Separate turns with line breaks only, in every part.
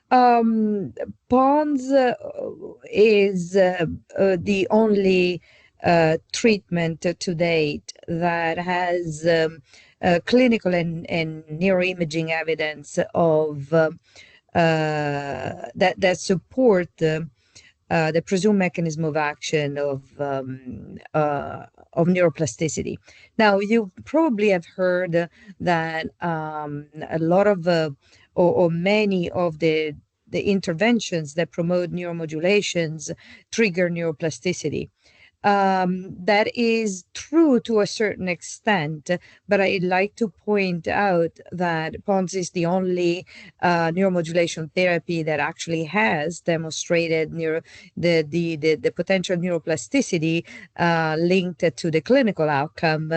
Um, PoNS is the only treatment to date that has clinical and neuroimaging evidence of that support the presumed mechanism of action of neuroplasticity. Now, you probably have heard that a lot of or many of the interventions that promote neuromodulations trigger neuroplasticity. That is true to a certain extent, but I'd like to point out that PoNS is the only neuromodulation therapy that actually has demonstrated the potential neuroplasticity linked to the clinical outcome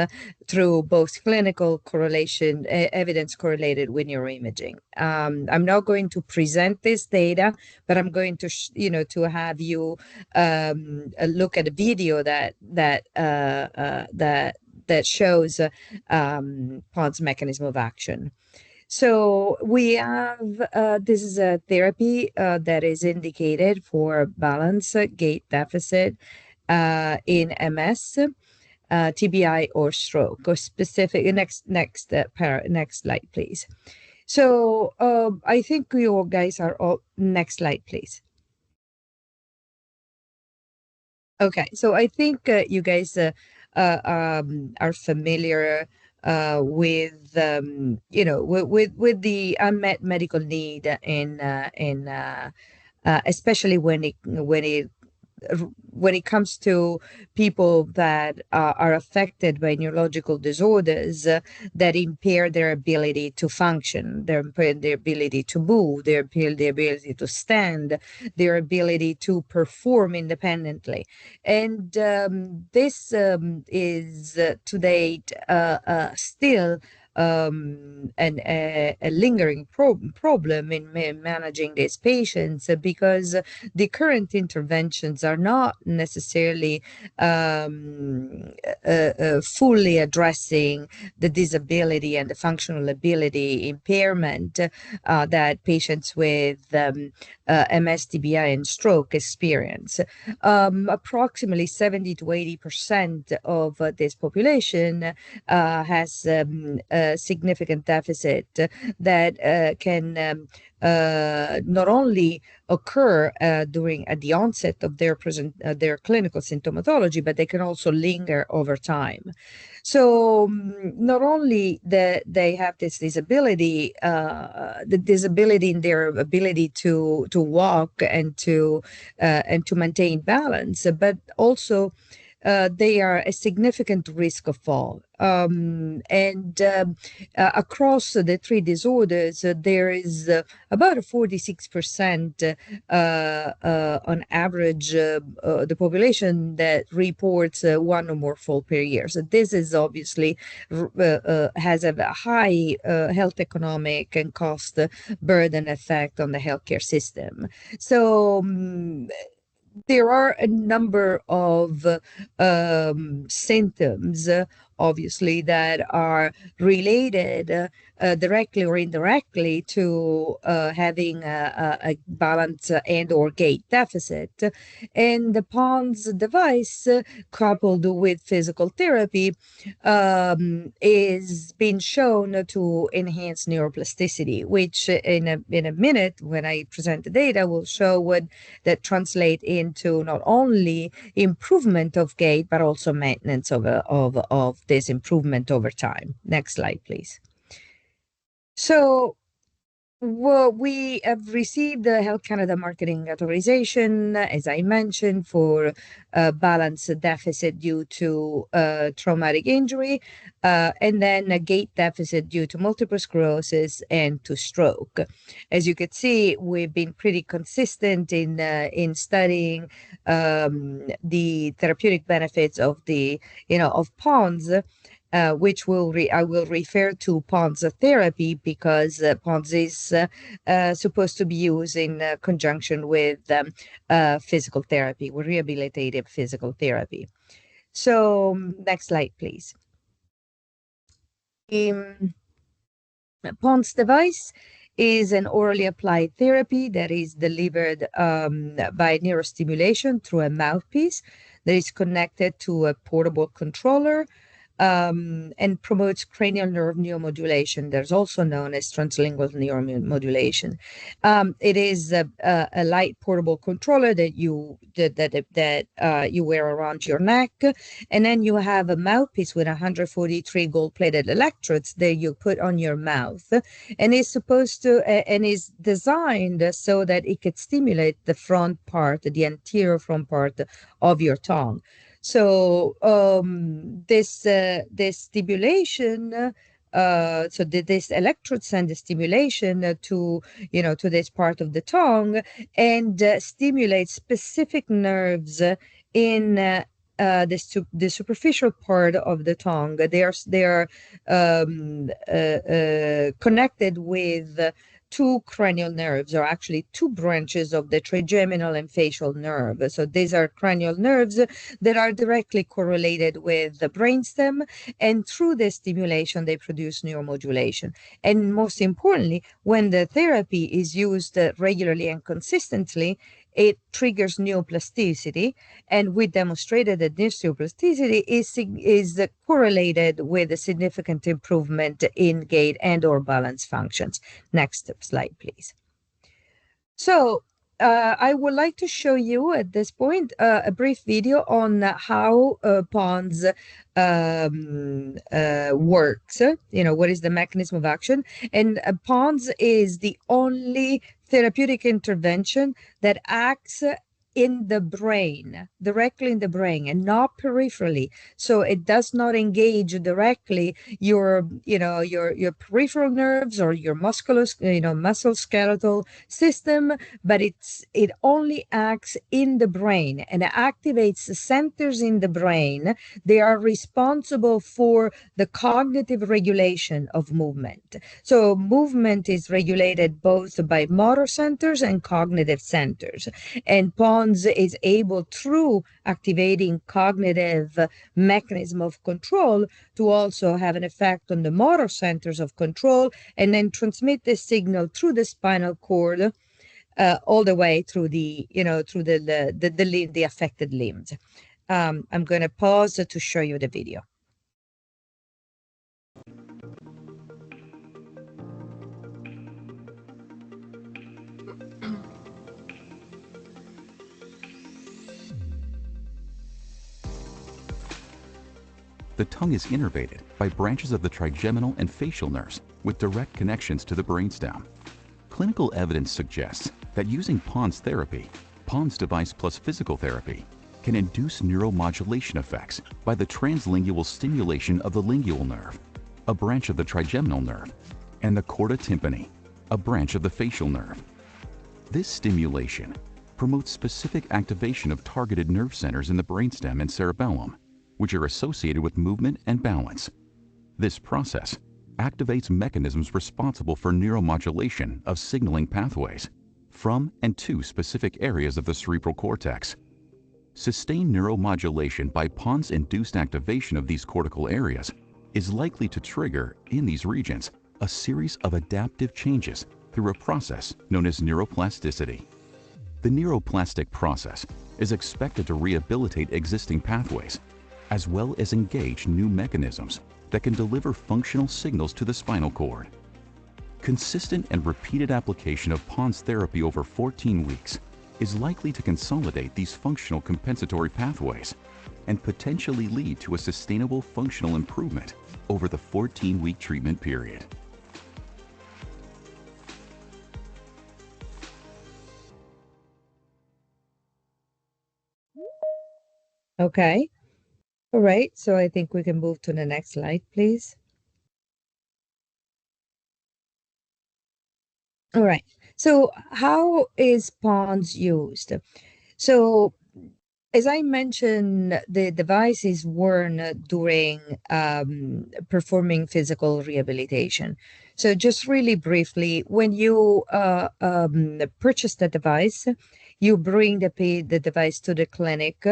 through both clinical correlation, evidence correlated with neuroimaging. I'm not going to present this data, but I'm going to, to have you look at a video that shows PoNS mechanism of action. So we have this is a therapy that is indicated for balance gait deficit in MS, TBI, or stroke, or specific. Next slide, please. So I think you guys are all. Next slide, please. Okay, so I think you guys are familiar with with the unmet medical need in especially when it comes to people that are affected by neurological disorders that impair their ability to function, their ability to move, their ability to stand, their ability to perform independently. And this is to date still a lingering problem in managing these patients because the current interventions are not necessarily fully addressing the disability and the functional ability impairment that patients with mmTBI and stroke experience. Approximately 70 to 80% of this population has a significant deficit that can not only occur during at the onset of their clinical symptomatology, but they can also linger over time. So not only that they have this disability, the disability in their ability to walk and to maintain balance, but also they are a significant risk of fall. Across the three disorders, there is about a 46% on average the population that reports one or more fall per year. So this is obviously has a high health economic and cost burden effect on the healthcare system. So there are a number of symptoms, obviously, that are related directly or indirectly to having a balance and or gait deficit. And the PoNS device, coupled with physical therapy, is being shown to enhance neuroplasticity, which in a minute, when I present the data, will show what that translate into not only improvement of gait, but also maintenance of this improvement over time. Next slide, please. So well, we have received the Health Canada marketing authorization, as I mentioned, for balance deficit due to traumatic injury, and then a gait deficit due to multiple sclerosis and to stroke. As you can see, we've been pretty consistent in studying the therapeutic benefits of of PoNS. Which I will refer to PoNS therapy because PoNS is supposed to be used in conjunction with physical therapy, with rehabilitative physical therapy. So next slide, please. PoNS device is an orally applied therapy that is delivered by neurostimulation through a mouthpiece that is connected to a portable controller and promotes cranial nerve neuromodulation. There's also known as translingual neuromodulation. It is a light portable controller that you wear around your neck, and then you have a mouthpiece with 143 gold-plated electrodes that you put on your mouth, and is supposed to and is designed so that it could stimulate the front part, the anterior front part of your tongue. So this stimulation, this electrode send the stimulation to this part of the tongue and stimulates specific nerves in the superficial part of the tongue. They are connected with two cranial nerves, or actually two branches of the trigeminal and facial nerve. So these are cranial nerves that are directly correlated with the brainstem, and through this stimulation, they produce neuromodulation. And most importantly, when the therapy is used regularly and consistently, it triggers neuroplasticity, and we demonstrated that this neuroplasticity is correlated with a significant improvement in gait and or balance functions. Next slide, please. So I would like to show you at this point a brief video on how PoNS works. What is the mechanism of action? And PoNS is the only therapeutic intervention that acts in the brain, directly in the brain, and not peripherally. So it does not engage directly your peripheral nerves or your musculoskeletal system, but it only acts in the brain and activates the centers in the brain. They are responsible for the cognitive regulation of movement. So movement is regulated both by motor centers and cognitive centers, and PoNS is able, through activating cognitive mechanism of control, to also have an effect on the motor centers of control, and then transmit the signal through the spinal cord all the way through the affected limbs. I'm going to pause to show you the video.
The tongue is innervated by branches of the trigeminal and facial nerves with direct connections to the brainstem. Clinical evidence suggests that using PoNS therapy, PoNS device plus physical therapy, can induce neuromodulation effects by the translingual stimulation of the lingual nerve, a branch of the trigeminal nerve, and the chorda tympani, a branch of the facial nerve. This stimulation promotes specific activation of targeted nerve centers in the brainstem and cerebellum, which are associated with movement and balance. This process activates mechanisms responsible for neuromodulation of signaling pathways from and to specific areas of the cerebral cortex. Sustained neuromodulation by PoNS-induced activation of these cortical areas is likely to trigger, in these regions, a series of adaptive changes through a process known as neuroplasticity. The neuroplastic process is expected to rehabilitate existing pathways, as well as engage new mechanisms that can deliver functional signals to the spinal cord. Consistent and repeated application of PoNS therapy over 14 weeks is likely to consolidate these functional compensatory pathways and potentially lead to a sustainable functional improvement over the 14-week treatment period.
Okay. All right, so I think we can move to the next slide, please. All right, so how is PoNS used? So as I mentioned, the device is worn during performing physical rehabilitation. So just really briefly, when you purchase the device, you bring the device to the clinic,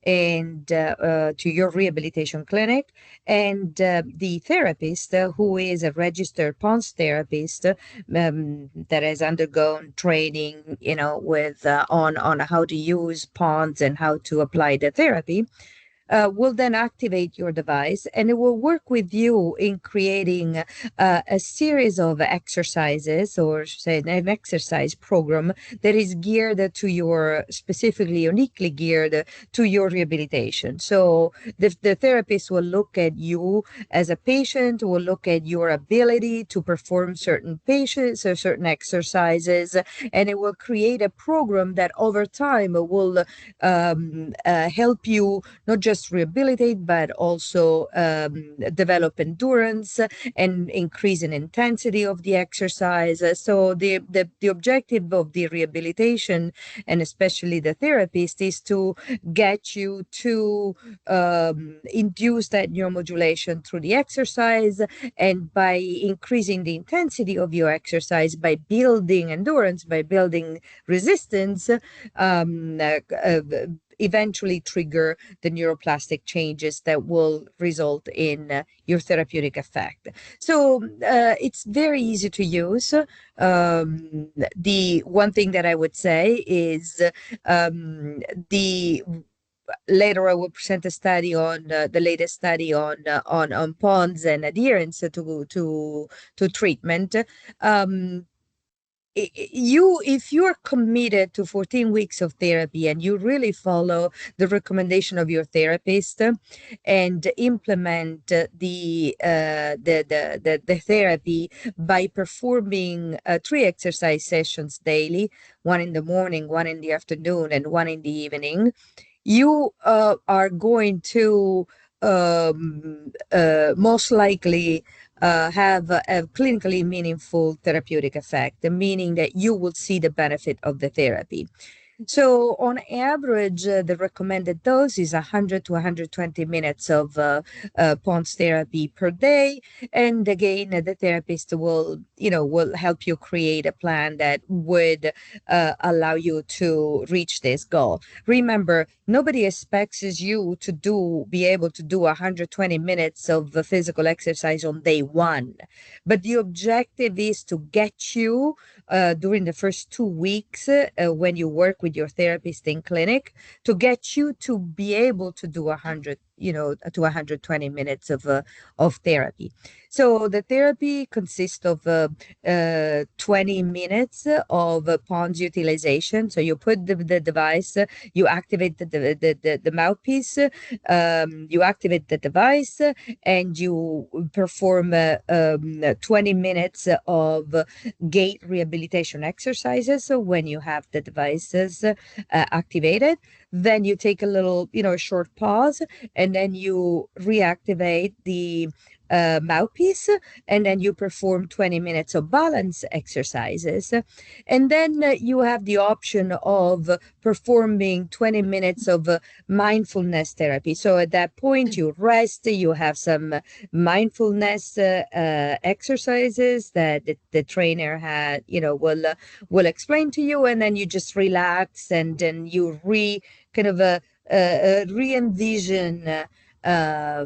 and to your rehabilitation clinic, and the therapist, who is a registered PoNS therapist, that has undergone training, with on how to use PoNS and how to apply the therapy, will then activate your device, and it will work with you in creating a series of exercises, or say an exercise program that is geared to your, specifically uniquely geared to your rehabilitation. So the therapist will look at you as a patient, will look at your ability to perform certain patients or certain exercises, and it will create a program that over time will help you not just rehabilitate, but also develop endurance and increase in intensity of the exercise. So the objective of the rehabilitation, and especially the therapist, is to get you to induce that neuromodulation through the exercise, and by increasing the intensity of your exercise, by building endurance, by building resistance, eventually trigger the neuroplastic changes that will result in your therapeutic effect. So it's very easy to use. The one thing that I would say is the later I will present a study on the latest study on PoNS and adherence to treatment. Um, if you're committed to 14 weeks of therapy and you really follow the recommendation of your therapist, and implement the therapy by performing 3 exercise sessions daily, one in the morning, one in the afternoon, and one in the evening, you are going to most likely have a clinically meaningful therapeutic effect, meaning that you will see the benefit of the therapy. So on average, the recommended dose is 100 to 120 minutes of PoNS therapy per day. And again, the therapist will help you create a plan that would allow you to reach this goal. Remember, nobody expects you to be able to do 120 minutes of physical exercise on day one. But the objective is to get you during the first 2 weeks, when you work with your therapist in clinic, to get you to be able to do 100, to 120 minutes of therapy. So the therapy consists of 20 minutes of PoNS utilization. So you put the device, you activate the mouthpiece, you activate the device, and you perform 20 minutes of gait rehabilitation exercises. So when you have the devices activated, then you take a little, a short pause, and then you reactivate the mouthpiece, and then you perform 20 minutes of balance exercises. And then you have the option of performing 20 minutes of mindfulness therapy. So at that point, you rest, you have some mindfulness exercises that the trainer will explain to you, and then you just relax, and then you re-envision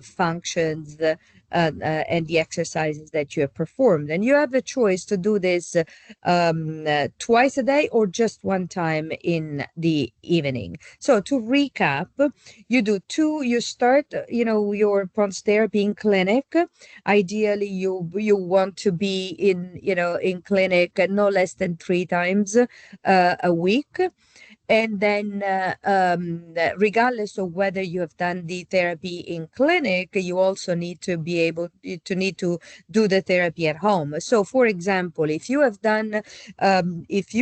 functions and the exercises that you have performed. And you have the choice to do this twice a day or just one time in the evening. So to recap, you start, your PoNS therapy in clinic. Ideally, you want to be in clinic no less than 3 times a week. And then, regardless of whether you have done the therapy in clinic, you also need to be able to do the therapy at home. So, for example, if you,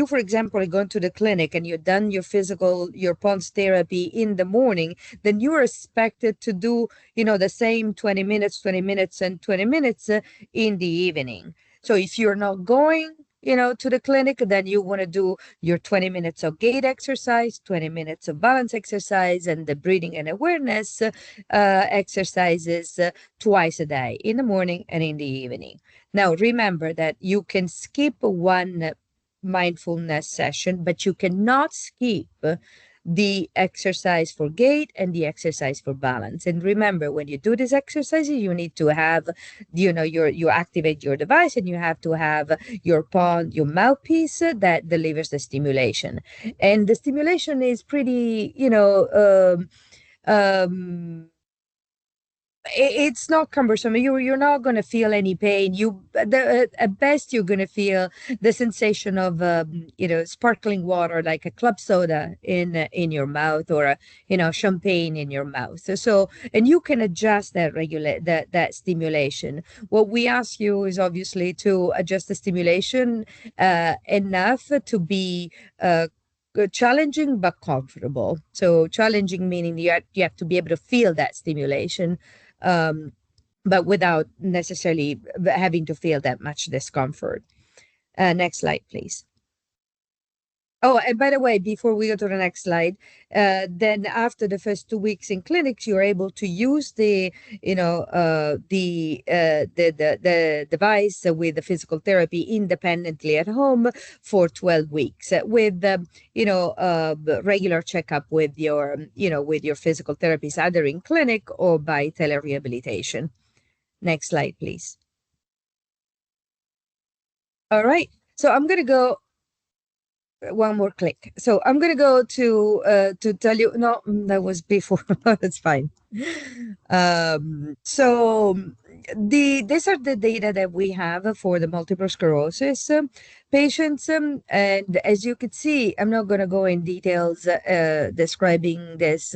for example, are going to the clinic and you've done your PoNS therapy in the morning, then you are expected to do, the same 20 minutes, 20 minutes, and 20 minutes in the evening. So if you're not going, to the clinic, then you want to do your 20 minutes of gait exercise, 20 minutes of balance exercise, and the breathing and awareness exercises twice a day, in the morning and in the evening. Now, remember that you can skip one mindfulness session, but you cannot skip the exercise for gait and the exercise for balance. And remember, when you do these exercises, you need to have, you activate your device, and you have to have your mouthpiece that delivers the stimulation. And the stimulation is pretty, it's not cumbersome. You're not going to feel any pain. At best you're going to feel the sensation of sparkling water, like a club soda in your mouth, or champagne in your mouth. So, and you can adjust that stimulation. What we ask you is obviously to adjust the stimulation enough to be challenging but comfortable. So challenging meaning you have to be able to feel that stimulation, but without necessarily having to feel that much discomfort. Next slide, please. Oh, and by the way, before we go to the next slide, then after the first 2 weeks in clinics, you're able to use the device with the physical therapy independently at home for 12 weeks with regular checkup with your physical therapist, either in clinic or by telerehabilitation. Next slide, please. All right. So I'm going to go one more click. So I'm going to go to tell you, no, that was before. That's fine. So these are the data that we have for the multiple sclerosis patients. And as you can see, I'm not going to go in details describing these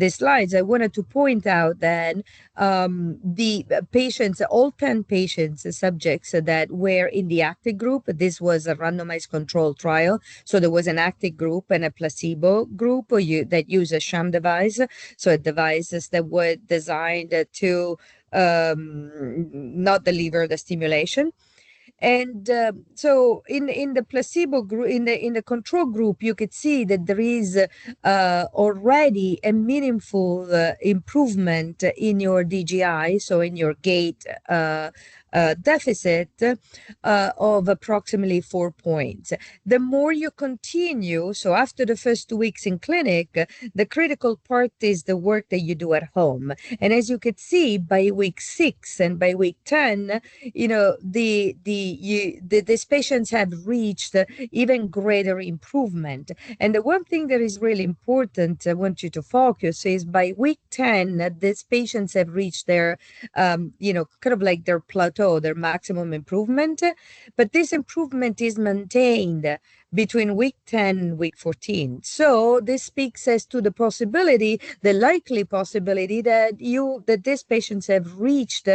slides. I wanted to point out that the patients, all 10 patients, subjects that were in the active group, this was a randomized controlled trial. So there was an active group and a placebo group that use a sham device. So devices that were designed to not deliver the stimulation. And so in the placebo group, in the control group, you could see that there is already a meaningful improvement in your DGI, so in your gait deficit of approximately 4 points. The more you continue, so after the first 2 weeks in clinic, the critical part is the work that you do at home. And as you could see, by week 6 and by week 10, these patients have reached even greater improvement. And the one thing that is really important, I want you to focus, is by week 10, these patients have reached their, kind of like their plateau, their maximum improvement. But this improvement is maintained between week 10 and week 14. So this speaks as to the possibility, the likely possibility that these patients have reached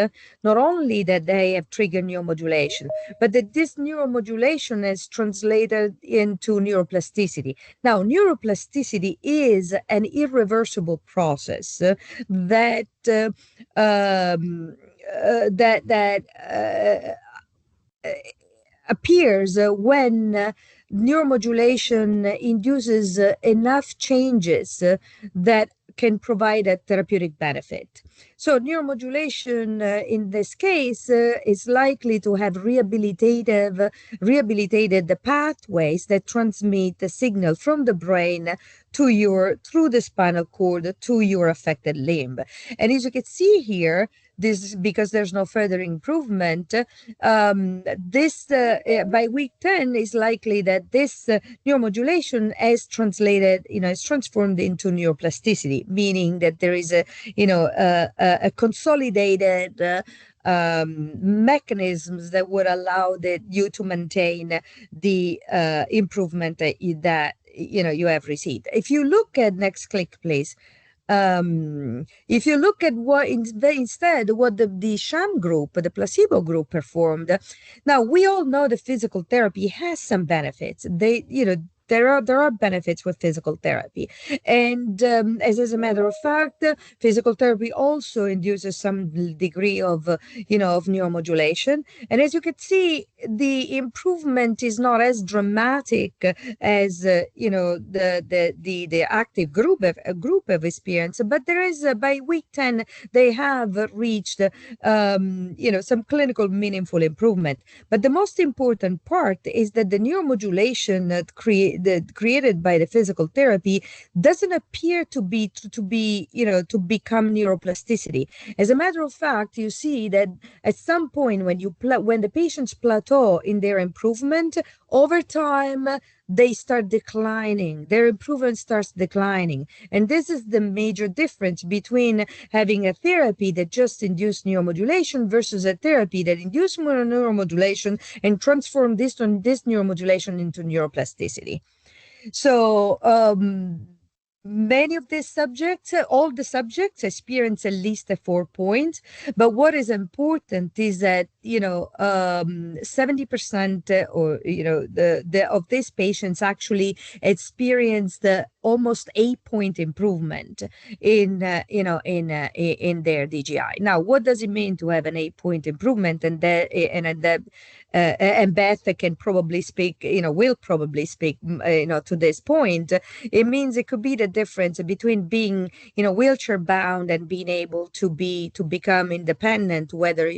not only that they have triggered neuromodulation, but that this neuromodulation has translated into neuroplasticity. Now, neuroplasticity is an irreversible process that appears when neuromodulation induces enough changes that can provide a therapeutic benefit. So neuromodulation in this case is likely to have rehabilitated the pathways that transmit the signal from the brain through the spinal cord to your affected limb. And as you can see here, this, because there's no further improvement, by week 10 is likely that this neuromodulation has transformed into neuroplasticity, meaning that there is a consolidated mechanisms that would allow you to maintain the improvement that you have received. If you look at next click, please. If you look at what the sham group, the placebo group performed, now we all know that physical therapy has some benefits. There are benefits with physical therapy, and as a matter of fact, physical therapy also induces some degree of neuromodulation. And as you can see, the improvement is not as dramatic as the active group have experienced, but there is by week 10 they have reached some clinical meaningful improvement. But the most important part is that the neuromodulation created by the physical therapy doesn't appear to become neuroplasticity. As a matter of fact, you see that at some point when the patients plateau in their improvement, over time they start declining. Their improvement starts declining. And this is the major difference between having a therapy that just induced neuromodulation versus a therapy that induced neuromodulation and transformed this neuromodulation into neuroplasticity. So many of these subjects, all the subjects experience at least a 4 points. But what is important is that, 70% or, of these patients actually experienced almost 8-point improvement in their DGI. Now, what does it mean to have an 8-point improvement? And Beth can probably speak, will probably speak, to this point. It means it could be the difference between being, wheelchair bound and being able to become independent, whether,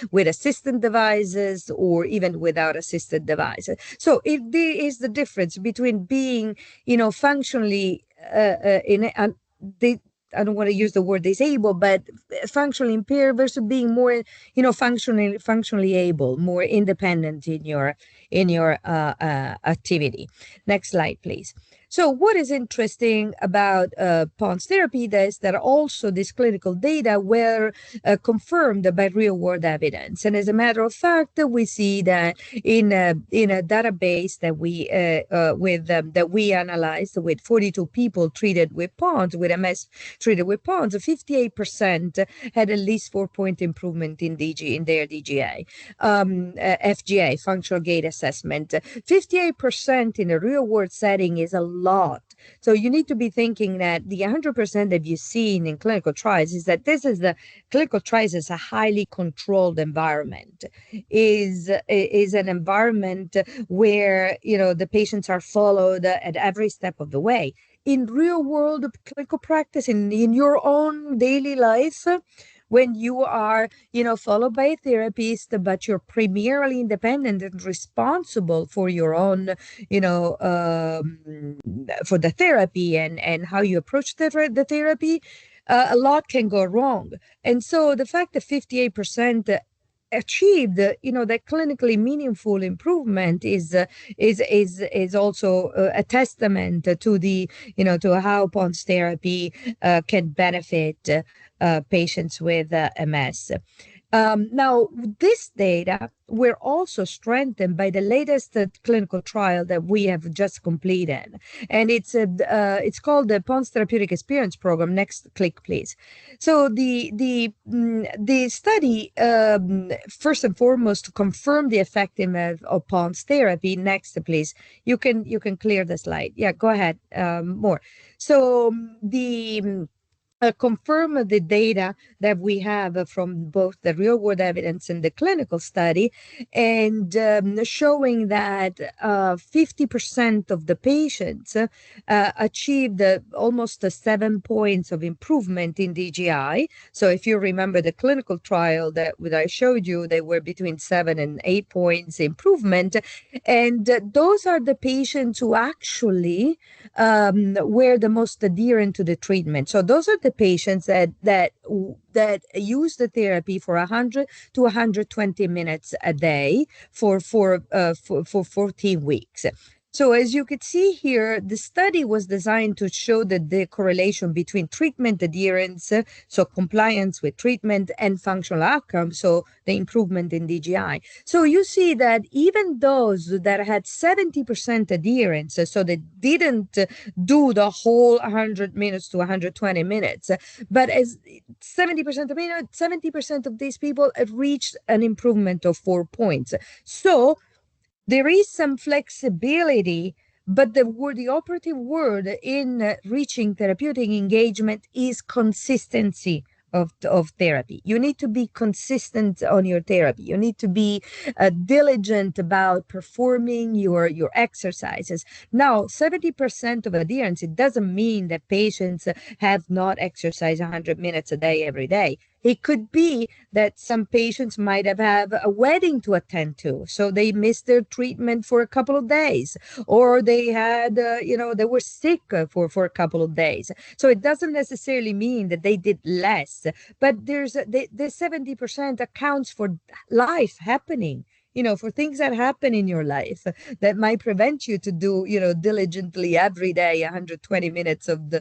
with assisted devices or even without assisted devices. So it is the difference between being, functionally I don't want to use the word disabled, but functionally impaired versus being more, functionally able, more independent in your activity. Next slide, please. So what is interesting about PoNS therapy is that also this clinical data were confirmed by real-world evidence. And as a matter of fact, we see that in a database that we analyzed with 42 people treated with PoNS, with MS treated with PoNS, 58% had at least 4-point improvement in their DGA, FGA, functional gait assessment. 58% in a real-world setting is a lot. So you need to be thinking that the 100% that you've seen in clinical trials is that clinical trials is a highly controlled environment, is an environment where, the patients are followed at every step of the way. In real world clinical practice, in your own daily life, when you are, followed by a therapist, but you're primarily independent and responsible for your own, for the therapy and how you approach the therapy, a lot can go wrong. And so the fact that 58% achieved, that clinically meaningful improvement is also a testament to to how PoNS therapy can benefit patients with MS. Now, this data were also strengthened by the latest clinical trial that we have just completed, and it's called the PoNS Therapeutic Experience Program. Next click, please. So the study first and foremost confirmed the effectiveness of PoNS therapy. Next, please. You can clear the slide. Yeah, go ahead. More. So the confirm the data that we have from both the real-world evidence and the clinical study, and showing that 50% of the patients achieved almost 7 points of improvement in DGI. So if you remember the clinical trial that I showed you, they were between 7 and 8 points improvement. And those are the patients who actually were the most adherent to the treatment. So those are the patients that use the therapy for 100 to 120 minutes a day for 14 weeks. So as you can see here, the study was designed to show that the correlation between treatment adherence, so compliance with treatment, and functional outcomes, so the improvement in DGI. So you see that even those that had 70% adherence, so they didn't do the whole 100 minutes to 120 minutes, but as 70% of these people reached an improvement of 4 points. So there is some flexibility, but the operative word in reaching therapeutic engagement is consistency of therapy. You need to be consistent on your therapy. You need to be diligent about performing your exercises. Now, 70% of adherence, it doesn't mean that patients have not exercised 100 minutes a day every day. It could be that some patients might have a wedding to attend to, so they missed their treatment for a couple of days, or they had, they were sick for a couple of days. So it doesn't necessarily mean that they did less, but the 70% accounts for life happening, for things that happen in your life that might prevent you to do, diligently every day 120 minutes of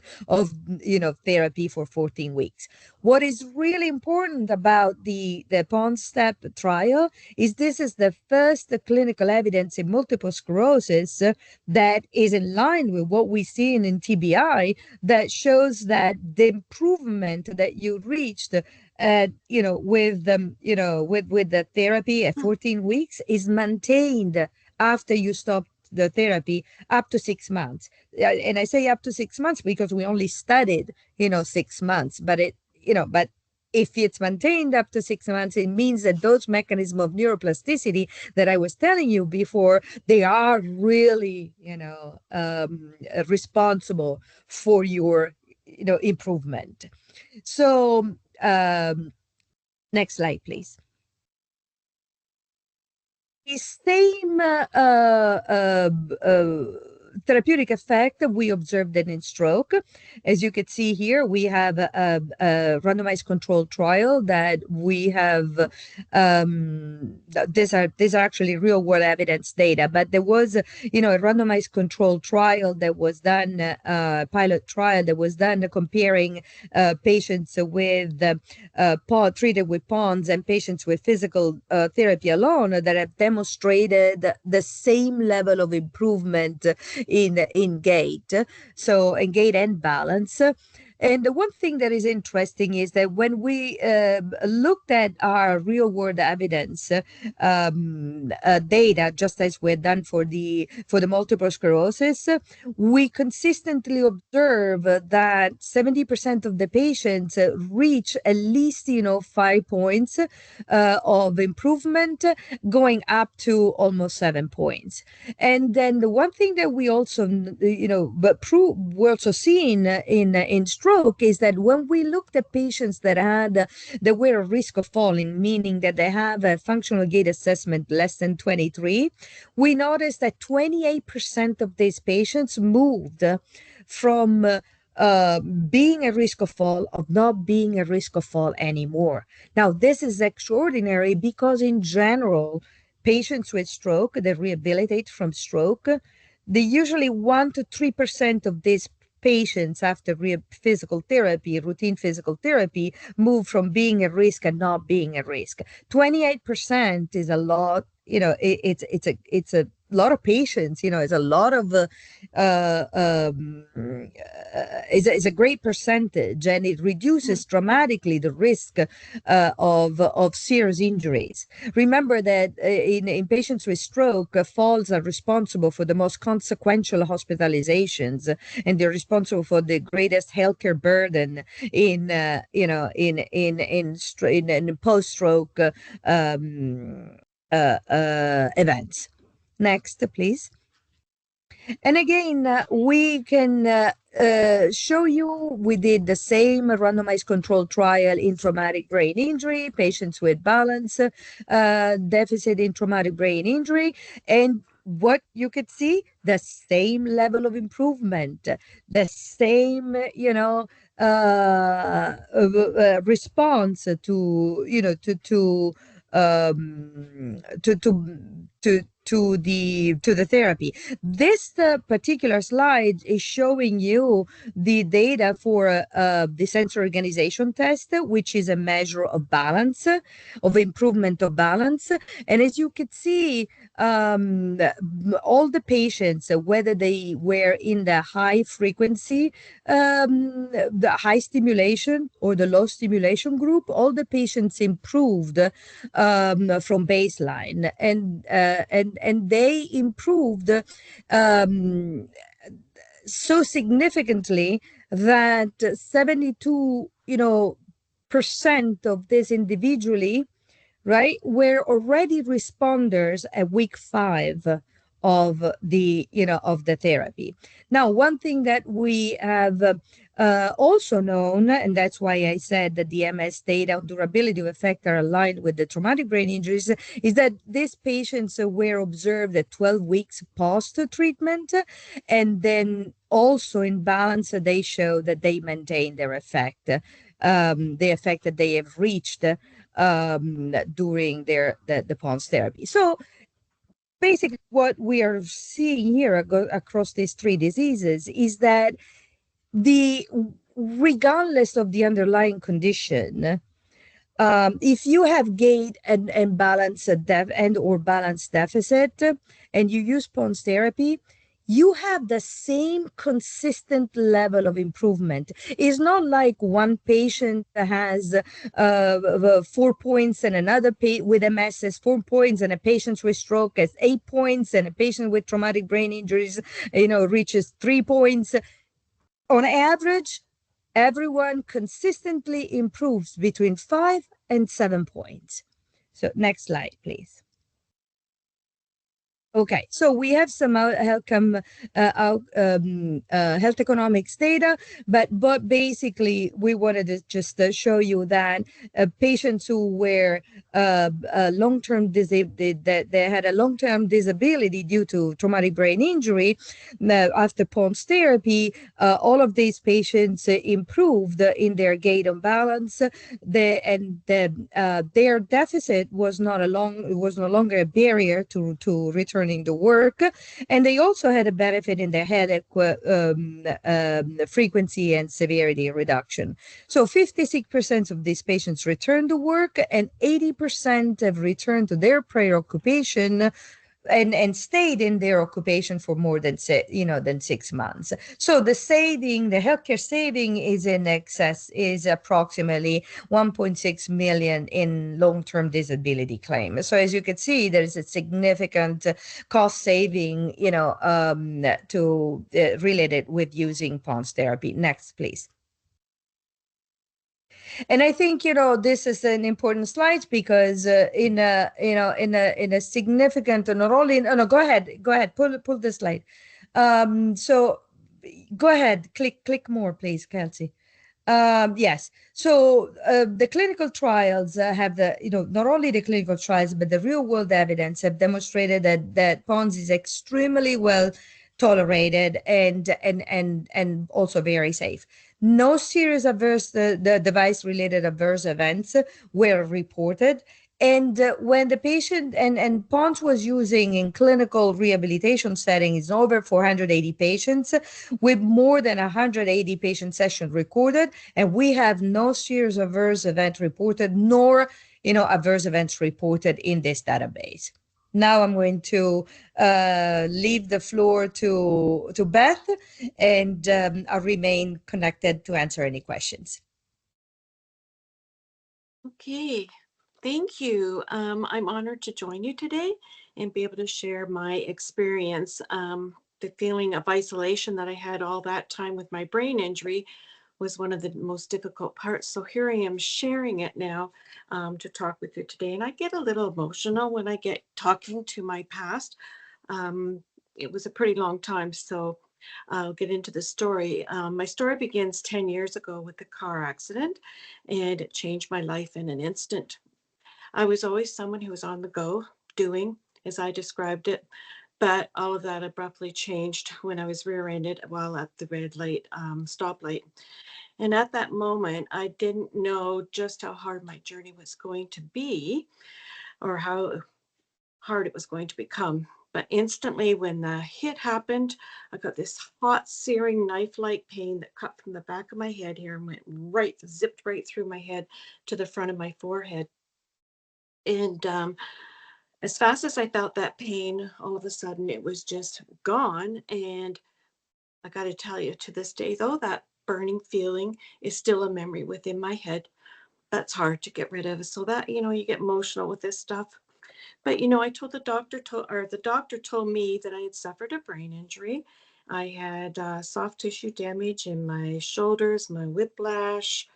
therapy for 14 weeks. What is really important about the PoNS STEP trial is this is the first clinical evidence in multiple sclerosis that is in line with what we see in TBI, that shows that the improvement that you reached with the therapy at 14 weeks is maintained after you stop the therapy up to 6 months. And I say up to 6 months because we only studied, 6 months, but if it's maintained up to 6 months, it means that those mechanisms of neuroplasticity that I was telling you before, they are really, responsible for your, improvement. So, next slide, please. The same therapeutic effect we observed in stroke. As you can see here, we have a randomized controlled trial that we have. These are actually real world evidence data, but there was, a randomized controlled trial that was done, pilot trial that was done comparing patients with treated with PoNS and patients with physical therapy alone that have demonstrated the same level of improvement in gait, so in gait and balance. And the one thing that is interesting is that when we looked at our real world evidence data, just as we're done for the multiple sclerosis, we consistently observe that 70% of the patients reach at least 5 points of improvement, going up to almost 7 points. And then the one thing that we also we're also seeing in stroke is that when we looked at patients that were at risk of falling, meaning that they have a functional gait assessment less than 23, we noticed that 28% of these patients moved from being at risk of fall of not being at risk of fall anymore. Now, this is extraordinary because in general, patients with stroke that rehabilitate from stroke, they usually 1 to 3% of these patients after physical therapy, routine physical therapy, move from being at risk and not being at risk. 28% is a lot. It's a lot of patients. It's a lot of it's a great percentage, and it reduces dramatically the risk of serious injuries. Remember that in patients with stroke, falls are responsible for the most consequential hospitalizations, and they're responsible for the greatest healthcare burden in post-stroke events. Next, please. And again, we can show you we did the same randomized controlled trial in traumatic brain injury, patients with balance deficit in traumatic brain injury, and what you could see, the same level of improvement, the same, response to the therapy. This particular slide is showing you the data for the sensory organization test, which is a measure of balance, of improvement of balance. And as you can see, all the patients, whether they were in the high frequency, the high stimulation or the low stimulation group, all the patients improved from baseline, and they improved so significantly that 72 percent of this individually, right, were already responders at week 5 of the therapy. Now, one thing that we have also known, and that's why I said that the MS data on durability of effect are aligned with the traumatic brain injuries, is that these patients were observed at 12 weeks post-treatment, and then also in balance, they show that they maintain their effect, the effect that they have reached during the PoNS therapy. So basically, what we are seeing here across these three diseases is that the regardless of the underlying condition, if you have gait and balance and or balance deficit, and you use PoNS therapy, you have the same consistent level of improvement. It's not like one patient has 4 points and another with MS has 4 points, and a patient with stroke has 8 points, and a patient with traumatic brain injuries, reaches 3 points. On average, everyone consistently improves between 5 and 7 points. So next slide, please. Okay, so we have some health economics data, but basically we wanted to just show you that patients who were long-term that they had a long-term disability due to traumatic brain injury after PoNS therapy, all of these patients improved in their gait and balance. Their deficit was no longer a barrier to returning to work, and they also had a benefit in their headache frequency and severity reduction. So 56% of these patients returned to work, and 80% have returned to their prior occupation and stayed in their occupation for more than 6 months. So the healthcare saving is approximately 1.6 million in long-term disability claim. So as you can see, there is a significant cost saving, related with using PoNS therapy. Next, please. And I think this is an important slide because in a significant, not only no, go ahead, pull the slide. So go ahead, click more, please, Kelsey. Yes. So the clinical trials have not only the clinical trials, but the real world evidence have demonstrated that PoNS is extremely well tolerated and also very safe. No serious the device related adverse events were reported. And when the patient and PoNS was using in clinical rehabilitation settings over 480 patients with more than 180 patient sessions recorded, and we have no serious adverse event reported, nor adverse events reported in this database. Now I'm going to leave the floor to Beth, and I'll remain connected to answer any questions.
Okay, thank you. I'm honored to join you today and be able to share my experience. The feeling of isolation that I had all that time with my brain injury was one of the most difficult parts. So here I am sharing it now to talk with you today. And I get a little emotional when I get talking to my past. It was a pretty long time, so I'll get into the story. My story begins 10 years ago with a car accident, and it changed my life in an instant. I was always someone who was on the go, doing as I described it, but all of that abruptly changed when I was rear-ended while at the red light stoplight. And at that moment, I didn't know just how hard my journey was going to be or how hard it was going to become. But instantly, when the hit happened, I got this hot, searing knife-like pain that cut from the back of my head here and zipped right through my head to the front of my forehead. And as fast as I felt that pain, all of a sudden it was just gone. And I got to tell you, to this day, though, that burning feeling is still a memory within my head. That's hard to get rid of. So that, you get emotional with this stuff. But I told the doctor told me that I had suffered a brain injury. I had soft tissue damage in my shoulders, my whiplash,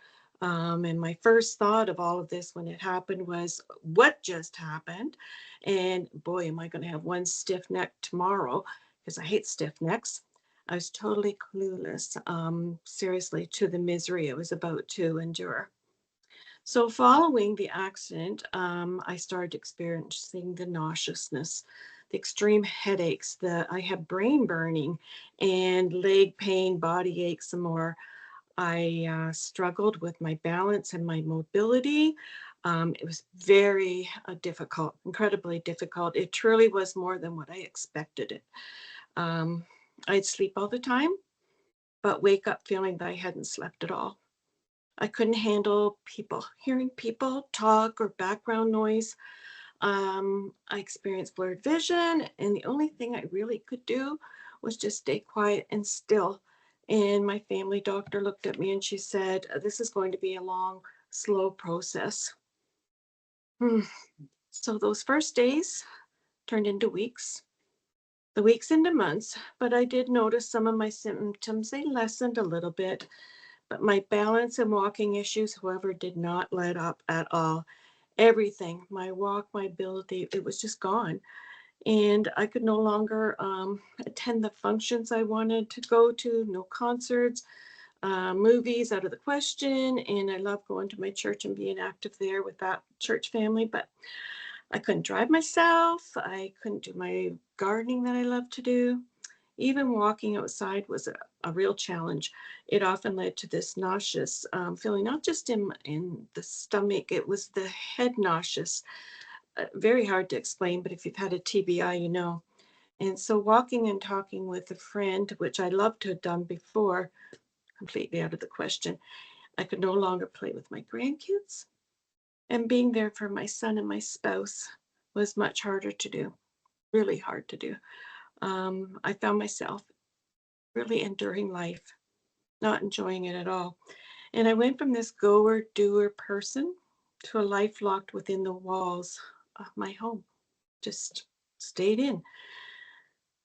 And my first thought of all of this when it happened was, what just happened? And boy, am I going to have one stiff neck tomorrow, because I hate stiff necks. I was totally clueless, seriously, to the misery I was about to endure. So, following the accident, I started experiencing the nauseousness, the extreme headaches, I had brain burning and leg pain, body aches, some more. I struggled with my balance and my mobility. It was very difficult, incredibly difficult. It truly was more than what I expected it. Um, I'd sleep all the time, but wake up feeling that I hadn't slept at all. I couldn't handle people, hearing people talk or background noise. I experienced blurred vision, and the only thing I really could do was just stay quiet and still. And my family doctor looked at me and she said, "This is going to be a long, slow process." Hmm. So those first days turned into weeks, the weeks into months, but I did notice some of my symptoms, they lessened a little bit, but my balance and walking issues, however, did not let up at all. Everything, my walk, my ability, it was just gone. And I could no longer attend the functions I wanted to go to, no concerts, movies out of the question. And I love going to my church and being active there with that church family, but I couldn't drive myself. I couldn't do my gardening that I love to do. Even walking outside was a real challenge. It often led to this nauseous feeling, not just in the stomach, it was the head nauseous. Very hard to explain, but if you've had a TBI, you know. And so walking and talking with a friend, which I loved to have done before, completely out of the question. I could no longer play with my grandkids. And being there for my son and my spouse was much harder to do, really hard to do. I found myself really enduring life, not enjoying it at all. And I went from this goer, doer person to a life locked within the walls of my home, just stayed in.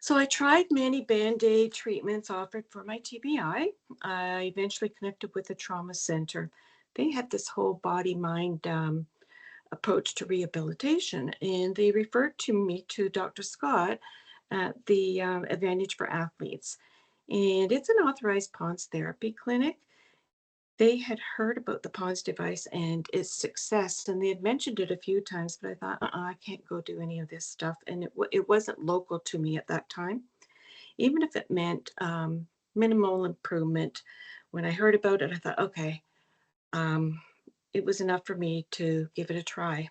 So I tried many Band-Aid treatments offered for my TBI. I eventually connected with a trauma center. They had this whole body mind approach to rehabilitation, and they referred to me to Dr. Scott at the Advantage for Athletes. And it's an authorized PoNS therapy clinic. They had heard about the PoNS device and its success, and they had mentioned it a few times, but I thought, I can't go do any of this stuff. And it wasn't local to me at that time, even if it meant minimal improvement. When I heard about it, I thought, okay, um, it was enough for me to give it a try.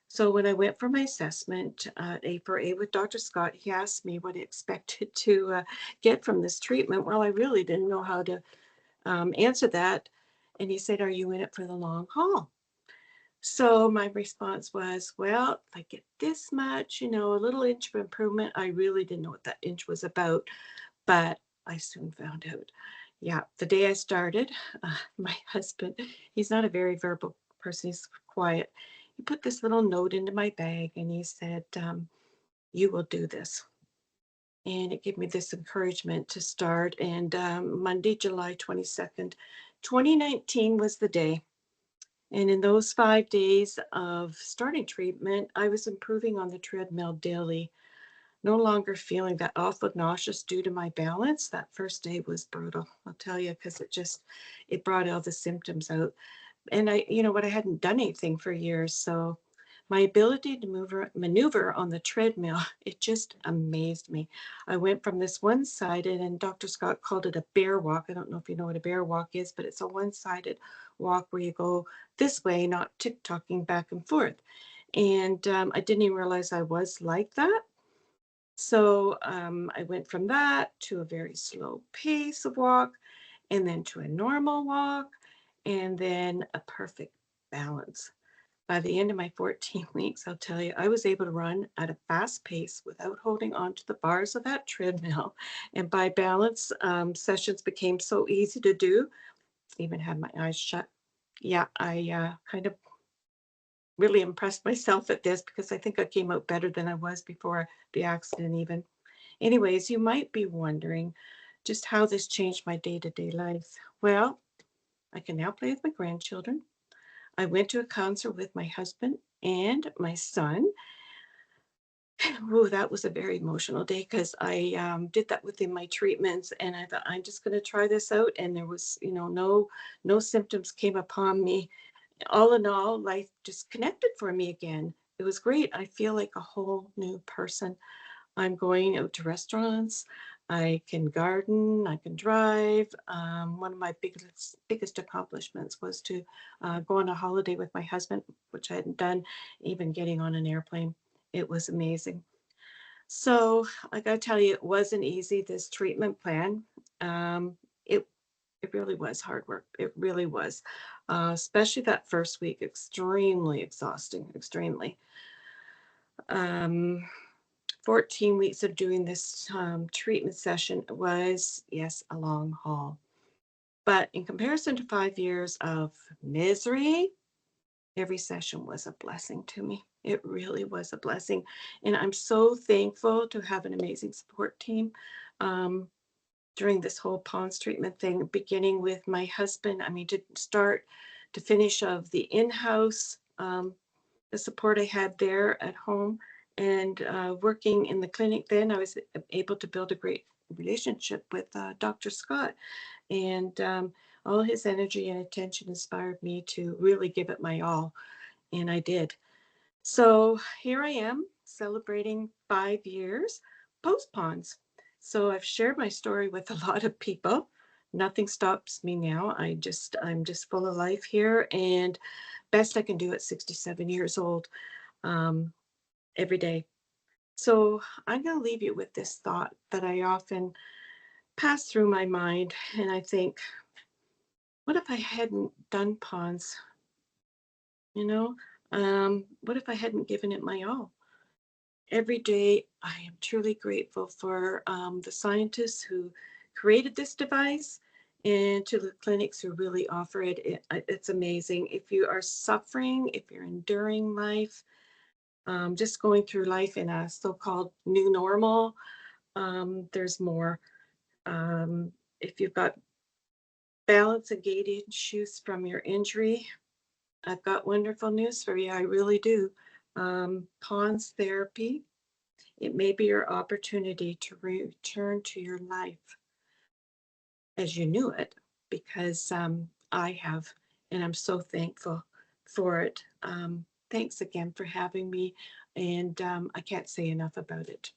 So when I went for my assessment at A4A with Dr. Scott, he asked me what I expected to get from this treatment. Well, I really didn't know how to answer that. And he said, "Are you in it for the long haul?" So my response was, well, if I get this much, a little inch of improvement. I really didn't know what that inch was about, but I soon found out. Yeah, the day I started, my husband, he's not a very verbal person, he's quiet. He put this little note into my bag and he said, "You will do this." And it gave me this encouragement to start. And Monday, July 22nd, 2019 was the day. And in those 5 days of starting treatment, I was improving on the treadmill daily, no longer feeling that awful nauseous due to my balance. That first day was brutal, I'll tell you, because it brought all the symptoms out. And I hadn't done anything for years. So my ability to maneuver on the treadmill, it just amazed me. I went from this one-sided, and Dr. Scott called it a bear walk. I don't know if you know what a bear walk is, but it's a one-sided walk where you go this way, not tick-tocking back and forth. And I didn't even realize I was like that. So I went from that to a very slow pace of walk, and then to a normal walk, and then a perfect balance. By the end of my 14 weeks, I'll tell you, I was able to run at a fast pace without holding on to the bars of that treadmill. And by balance, sessions became so easy to do, even had my eyes shut. Yeah, I kind of really impressed myself at this because I think I came out better than I was before the accident, even. Anyways, you might be wondering just how this changed my day to day life. Well, I can now play with my grandchildren. I went to a concert with my husband and my son. Oh, that was a very emotional day because I did that within my treatments, and I thought I'm just going to try this out. And there was, no symptoms came upon me. All in all, life just connected for me again. It was great. I feel like a whole new person. I'm going out to restaurants. I can garden. I can drive. One of my biggest accomplishments was to go on a holiday with my husband, which I hadn't done. Even getting on an airplane, it was amazing. So I got to tell you, it wasn't easy. This treatment plan, um, it it really was hard work. It really was, especially that first week. Extremely exhausting. Extremely. Um, 14 weeks of doing this treatment session was, yes, a long haul. But in comparison to 5 years of misery, every session was a blessing to me. It really was a blessing. And I'm so thankful to have an amazing support team um, during this whole PoNS treatment thing, beginning with my husband. I mean, to start to finish of the in-house, the support I had there at home, and working in the clinic. Then I was able to build a great relationship with Dr. Scott, and all his energy and attention inspired me to really give it my all, and I did. So here I am celebrating 5 years post PoNS. So I've shared my story with a lot of people. Nothing stops me now. I'm just full of life here, and best I can do at 67 years old, um, every day. So I'm going to leave you with this thought that I often pass through my mind, and I think, what if I hadn't done PoNS? You know, what if I hadn't given it my all? Every day, I am truly grateful for the scientists who created this device and to the clinics who really offer it. It's amazing. If you are suffering, if you're enduring life, just going through life in a so-called new normal, there's more. If you've got balance and gait issues from your injury, I've got wonderful news for you. I really do. PoNS therapy, it may be your opportunity to return to your life as you knew it, because I have, and I'm so thankful for it. Thanks again for having me, and I can't say enough about it.